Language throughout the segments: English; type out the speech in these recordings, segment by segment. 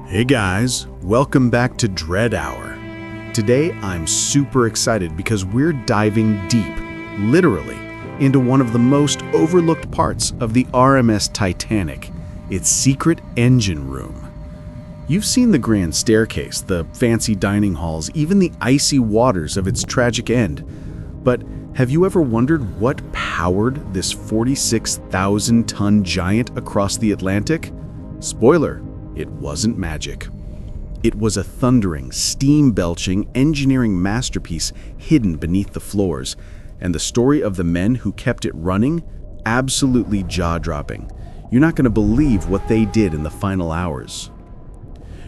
Hey guys, welcome back to Dread Hour. Today I'm super excited because we're diving deep, literally, into one of the most overlooked parts of the RMS Titanic, its secret engine room. You've seen the grand staircase, the fancy dining halls, even the icy waters of its tragic end. But have you ever wondered what powered this 46,000-ton giant across the Atlantic? Spoiler, it wasn't magic. It was a thundering, steam-belching engineering masterpiece hidden beneath the floors, and the story of the men who kept it running, absolutely jaw-dropping. You're not going to believe what they did in the final hours.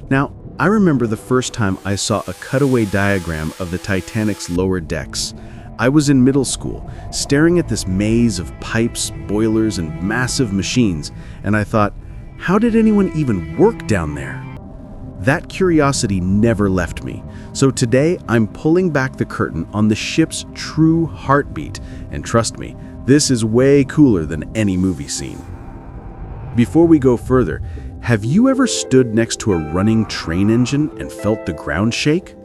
Now, I remember the first time I saw a cutaway diagram of the Titanic's lower decks. I was in middle school, staring at this maze of pipes, boilers, and massive machines, and I thought, how did anyone even work down there? That curiosity never left me, so today I'm pulling back the curtain on the ship's true heartbeat, and trust me, this is way cooler than any movie scene. Before we go further, have you ever stood next to a running train engine and felt the ground shake?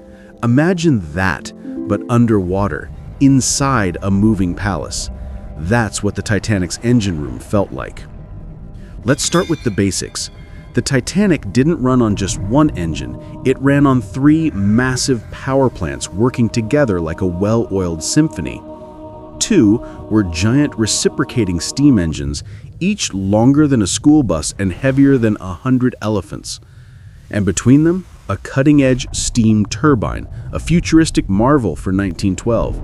Imagine that, but underwater, inside a moving palace. That's what the Titanic's engine room felt like. Let's start with the basics. The Titanic didn't run on just one engine, it ran on 3 massive power plants working together like a well-oiled symphony. 2 were giant reciprocating steam engines, each longer than a school bus and heavier than 100 elephants. And between them, a cutting-edge steam turbine, a futuristic marvel for 1912.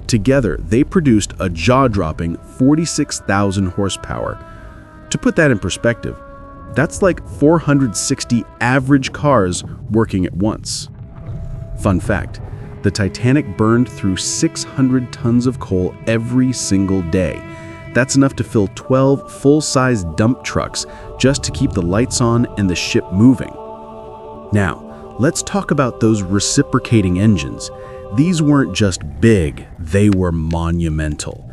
Together, they produced a jaw-dropping 46,000 horsepower. To put that in perspective, that's like 460 average cars working at once. Fun fact, the Titanic burned through 600 tons of coal every single day. That's enough to fill 12 full-size dump trucks just to keep the lights on and the ship moving. Now, let's talk about those reciprocating engines. These weren't just big, they were monumental.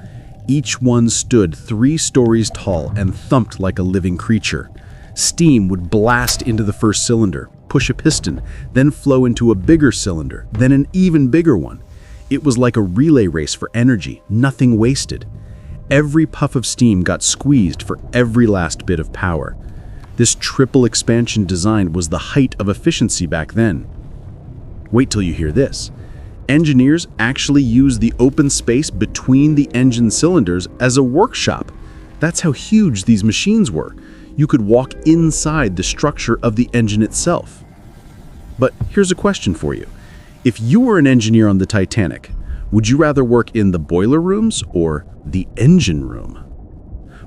Each one stood 3 stories tall and thumped like a living creature. Steam would blast into the first cylinder, push a piston, then flow into a bigger cylinder, then an even bigger one. It was like a relay race for energy, nothing wasted. Every puff of steam got squeezed for every last bit of power. This triple expansion design was the height of efficiency back then. Wait till you hear this. Engineers actually used the open space between the engine cylinders as a workshop. That's how huge these machines were. You could walk inside the structure of the engine itself. But here's a question for you. If you were an engineer on the Titanic, would you rather work in the boiler rooms or the engine room?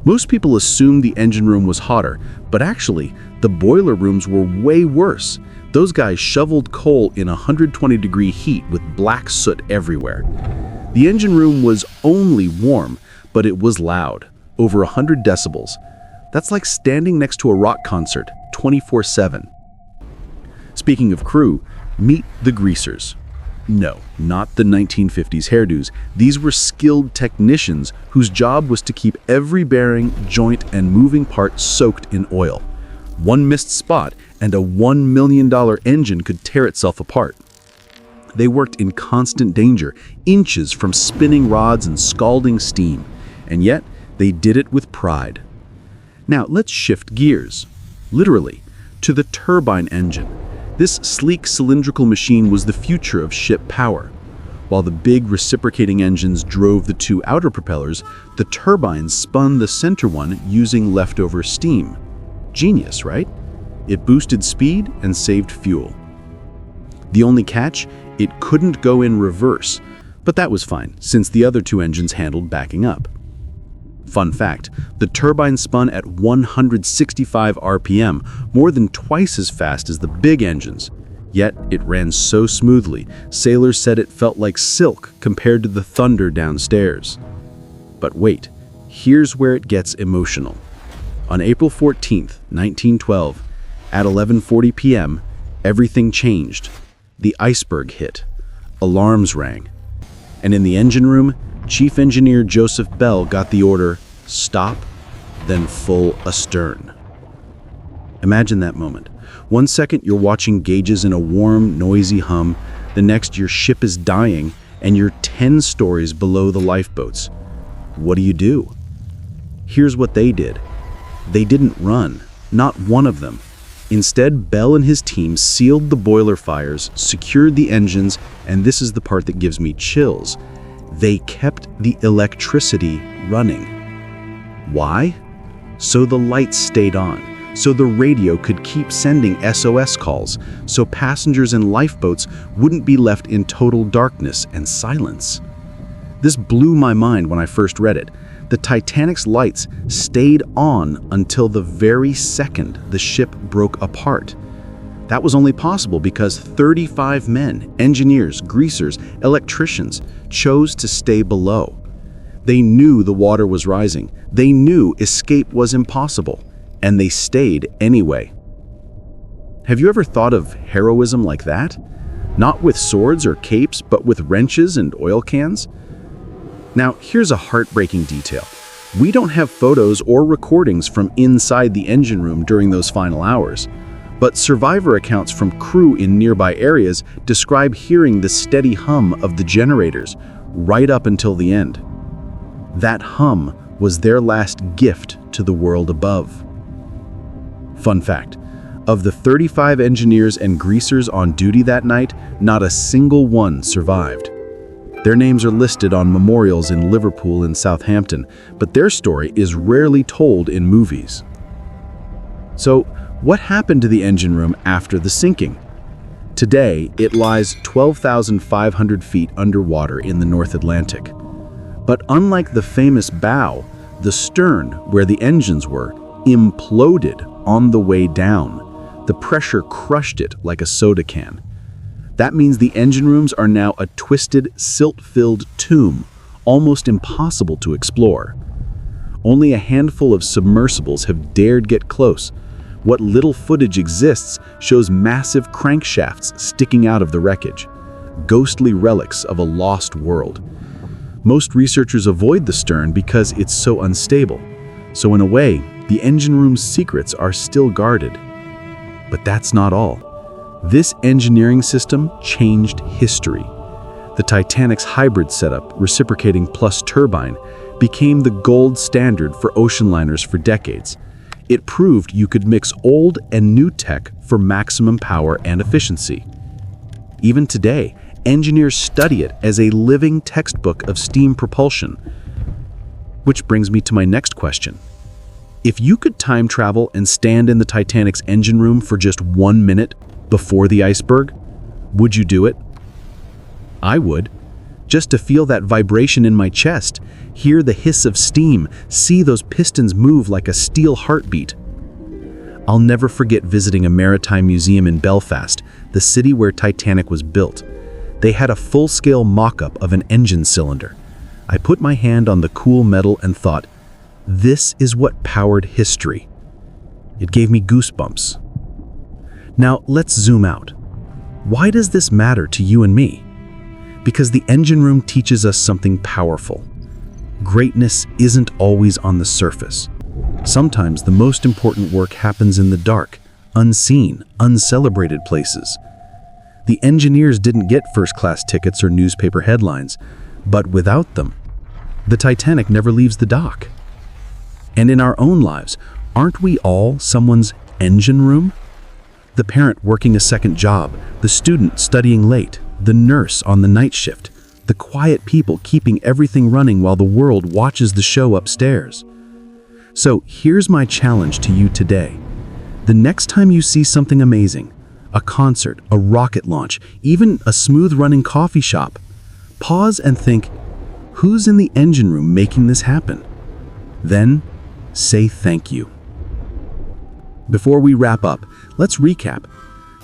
Most people assume the engine room was hotter, but actually, the boiler rooms were way worse. Those guys shoveled coal in 120-degree heat with black soot everywhere. The engine room was only warm, but it was loud, over 100 decibels. That's like standing next to a rock concert, 24/7. Speaking of crew, meet the greasers. No, not the 1950s hairdos. These were skilled technicians whose job was to keep every bearing, joint, and moving part soaked in oil. One missed spot, and a $1 million engine could tear itself apart. They worked in constant danger, inches from spinning rods and scalding steam, and yet they did it with pride. Now let's shift gears, literally, to the turbine engine. This sleek cylindrical machine was the future of ship power. While the big reciprocating engines drove the 2 outer propellers, the turbines spun the center one using leftover steam. Genius, right? It boosted speed and saved fuel. The only catch? It couldn't go in reverse, but that was fine, since the other 2 engines handled backing up. Fun fact, the turbine spun at 165 RPM, more than twice as fast as the big engines. Yet it ran so smoothly, sailors said it felt like silk compared to the thunder downstairs. But wait, here's where it gets emotional. On April 14th, 1912, at 11:40 p.m., everything changed. The iceberg hit. Alarms rang. And in the engine room, Chief Engineer Joseph Bell got the order, stop, then full astern. Imagine that moment. One second you're watching gauges in a warm, noisy hum, the next your ship is dying and you're 10 stories below the lifeboats. What do? Here's what they did. They didn't run, not one of them. Instead, Bell and his team sealed the boiler fires, secured the engines, and this is the part that gives me chills. They kept the electricity running. Why? So the lights stayed on, so the radio could keep sending SOS calls, so passengers in lifeboats wouldn't be left in total darkness and silence. This blew my mind when I first read it. The Titanic's lights stayed on until the very second the ship broke apart. That was only possible because 35 men, engineers, greasers, electricians, chose to stay below. They knew the water was rising. They knew escape was impossible, and they stayed anyway. Have you ever thought of heroism like that? Not with swords or capes, but with wrenches and oil cans? Now, here's a heartbreaking detail. We don't have photos or recordings from inside the engine room during those final hours, but survivor accounts from crew in nearby areas describe hearing the steady hum of the generators right up until the end. That hum was their last gift to the world above. Fun fact, of the 35 engineers and greasers on duty that night, not a single one survived. Their names are listed on memorials in Liverpool and Southampton, but their story is rarely told in movies. So, what happened to the engine room after the sinking? Today, it lies 12,500 feet underwater in the North Atlantic. But unlike the famous bow, the stern, where the engines were, imploded on the way down. The pressure crushed it like a soda can. That means the engine rooms are now a twisted, silt-filled tomb, almost impossible to explore. Only a handful of submersibles have dared get close. What little footage exists shows massive crankshafts sticking out of the wreckage, ghostly relics of a lost world. Most researchers avoid the stern because it's so unstable. So in a way, the engine room's secrets are still guarded. But that's not all. This engineering system changed history. The Titanic's hybrid setup, reciprocating plus turbine, became the gold standard for ocean liners for decades. It proved you could mix old and new tech for maximum power and efficiency. Even today, engineers study it as a living textbook of steam propulsion. Which brings me to my next question. If you could time travel and stand in the Titanic's engine room for just 1 minute before the iceberg, would you do it? I would. Just to feel that vibration in my chest, hear the hiss of steam, see those pistons move like a steel heartbeat. I'll never forget visiting a maritime museum in Belfast, the city where Titanic was built. They had a full-scale mock-up of an engine cylinder. I put my hand on the cool metal and thought, this is what powered history. It gave me goosebumps. Now, let's zoom out. Why does this matter to you and me? Because the engine room teaches us something powerful. Greatness isn't always on the surface. Sometimes the most important work happens in the dark, unseen, uncelebrated places. The engineers didn't get first-class tickets or newspaper headlines, but without them, the Titanic never leaves the dock. And in our own lives, aren't we all someone's engine room? The parent working a second job, the student studying late, the nurse on the night shift, the quiet people keeping everything running while the world watches the show upstairs. So here's my challenge to you today. The next time you see something amazing, a concert, a rocket launch, even a smooth-running coffee shop, pause and think, who's in the engine room making this happen? Then, say thank you. Before we wrap up, let's recap.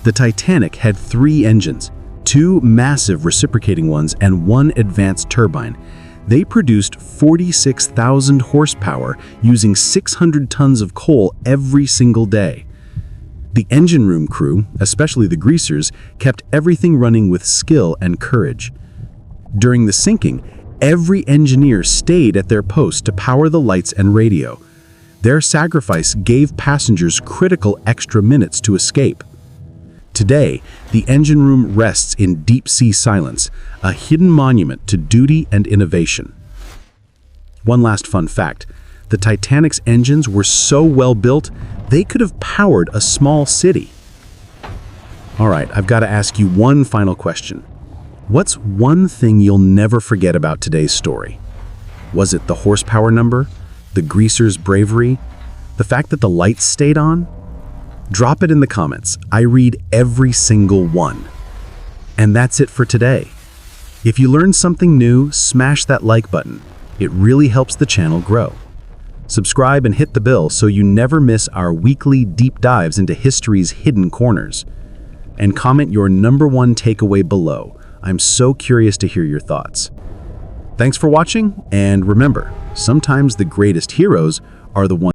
The Titanic had 3 engines, 2 massive reciprocating ones and 1 advanced turbine. They produced 46,000 horsepower using 600 tons of coal every single day. The engine room crew, especially the greasers, kept everything running with skill and courage. During the sinking, every engineer stayed at their post to power the lights and radio. Their sacrifice gave passengers critical extra minutes to escape. Today, the engine room rests in deep-sea silence, a hidden monument to duty and innovation. One last fun fact, the Titanic's engines were so well built, they could have powered a small city. All right, I've got to ask you one final question. What's one thing you'll never forget about today's story? Was it the horsepower number? The greaser's bravery? The fact that the lights stayed on? Drop it in the comments. I read every single one. And that's it for today. If you learned something new, smash that like button. It really helps the channel grow. Subscribe and hit the bell so you never miss our weekly deep dives into history's hidden corners. And comment your #1 takeaway below. I'm so curious to hear your thoughts. Thanks for watching, and remember, sometimes the greatest heroes are the ones